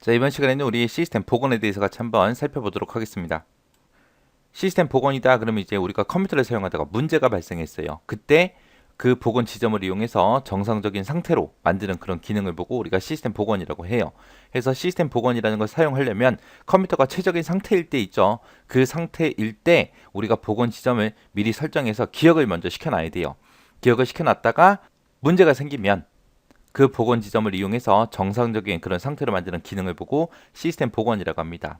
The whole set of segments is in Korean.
자, 이번 시간에는 우리 시스템 복원에 대해서 같이 한번 살펴보도록 하겠습니다. 시스템 복원이다 그러면 이제 우리가 컴퓨터를 사용하다가 문제가 발생했어요. 그때 그 복원 지점을 이용해서 정상적인 상태로 만드는 그런 기능을 보고 우리가 시스템 복원이라고 해요. 그래서 시스템 복원이라는 걸 사용하려면 컴퓨터가 최적인 상태일 때 있죠. 그 상태일 때 우리가 복원 지점을 미리 설정해서 기억을 먼저 시켜놔야 돼요. 기억을 시켜놨다가 문제가 생기면 그 복원 지점을 이용해서 정상적인 그런 상태로 만드는 기능을 보고 시스템 복원이라고 합니다.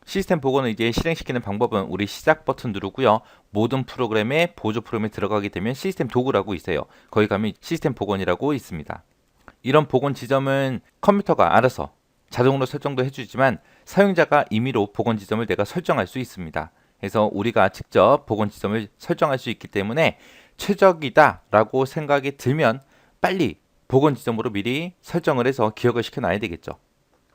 시스템 복원을 이제 실행시키는 방법은 우리 시작 버튼 누르고요. 모든 프로그램의 보조 프로그램에 들어가게 되면 시스템 도구라고 있어요. 거기 가면 시스템 복원이라고 있습니다. 이런 복원 지점은 컴퓨터가 알아서 자동으로 설정도 해주지만 사용자가 임의로 복원 지점을 내가 설정할 수 있습니다. 그래서 우리가 직접 복원 지점을 설정할 수 있기 때문에 최적이다라고 생각이 들면 빨리 복원 지점으로 미리 설정을 해서 기억을 시켜놔야 되겠죠.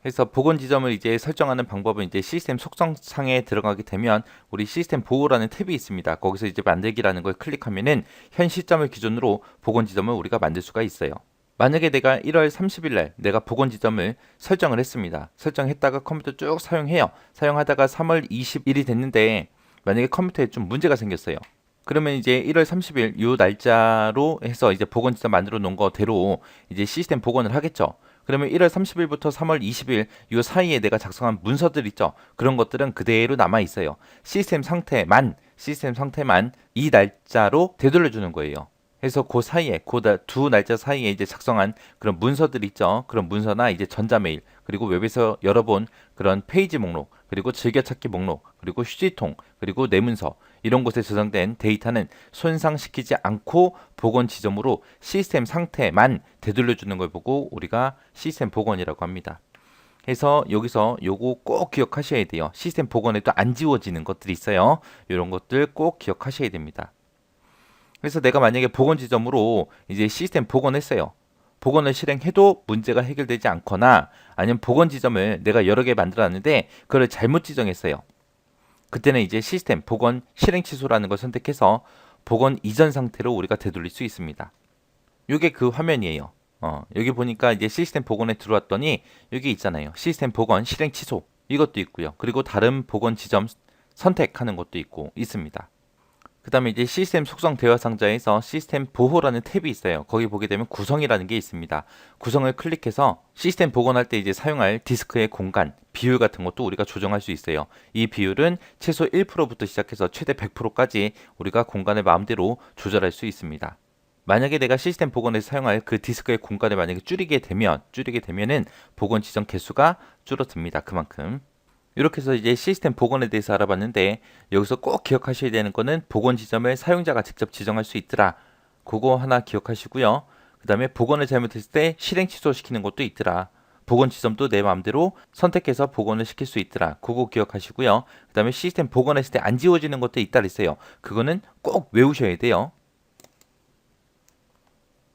그래서 복원 지점을 이제 설정하는 방법은 이제 시스템 속성창에 들어가게 되면 우리 시스템 보호라는 탭이 있습니다. 거기서 이제 만들기라는 걸 클릭하면은 현 시점을 기준으로 복원 지점을 우리가 만들 수가 있어요. 만약에 내가 1월 30일 날 내가 복원 지점을 설정을 했습니다. 설정했다가 컴퓨터 쭉 사용해요. 사용하다가 3월 20일이 됐는데 만약에 컴퓨터에 좀 문제가 생겼어요. 그러면 이제 1월 30일 요 날짜로 해서 이제 복원 지점 만들어 놓은 거대로 이제 시스템 복원을 하겠죠. 그러면 1월 30일부터 3월 20일 요 사이에 내가 작성한 문서들 있죠. 그런 것들은 그대로 남아 있어요. 시스템 상태만 이 날짜로 되돌려 주는 거예요. 그래서 그 사이에 두 날짜 사이에 이제 작성한 그런 문서들 있죠. 그런 문서나 이제 전자메일 그리고 웹에서 열어본 그런 페이지 목록 그리고 즐겨찾기 목록 그리고 휴지통 그리고 내 문서 이런 곳에 저장된 데이터는 손상시키지 않고 복원 지점으로 시스템 상태만 되돌려 주는 걸 보고 우리가 시스템 복원이라고 합니다. 그래서 여기서 요거 꼭 기억하셔야 돼요. 시스템 복원에도 안 지워지는 것들이 있어요. 이런 것들 꼭 기억하셔야 됩니다. 그래서 내가 만약에 복원 지점으로 이제 시스템 복원했어요. 복원을 실행해도 문제가 해결되지 않거나 아니면 복원 지점을 내가 여러 개 만들어놨는데 그걸 잘못 지정했어요. 그때는 이제 시스템 복원 실행 취소라는 걸 선택해서 복원 이전 상태로 우리가 되돌릴 수 있습니다. 이게 그 화면이에요. 여기 보니까 이제 시스템 복원에 들어왔더니 여기 있잖아요. 시스템 복원 실행 취소 이것도 있고요. 그리고 다른 복원 지점 선택하는 것도 있고 있습니다. 그 다음에 이제 시스템 속성 대화 상자에서 시스템 보호라는 탭이 있어요. 거기 보게 되면 구성이라는 게 있습니다. 구성을 클릭해서 시스템 복원할 때 이제 사용할 디스크의 공간, 비율 같은 것도 우리가 조정할 수 있어요. 이 비율은 최소 1%부터 시작해서 최대 100%까지 우리가 공간을 마음대로 조절할 수 있습니다. 만약에 내가 시스템 복원에서 사용할 그 디스크의 공간을 만약에 줄이게 되면은 복원 지정 개수가 줄어듭니다. 그만큼. 이렇게 해서 이제 시스템 복원에 대해서 알아봤는데 여기서 꼭 기억하셔야 되는 거는 복원 지점을 사용자가 직접 지정할 수 있더라. 그거 하나 기억하시고요. 그 다음에 복원을 잘못했을 때 실행 취소시키는 것도 있더라. 복원 지점도 내 마음대로 선택해서 복원을 시킬 수 있더라. 그거 기억하시고요. 그 다음에 시스템 복원했을 때 안 지워지는 것도 있다 그랬어요. 그거는 꼭 외우셔야 돼요.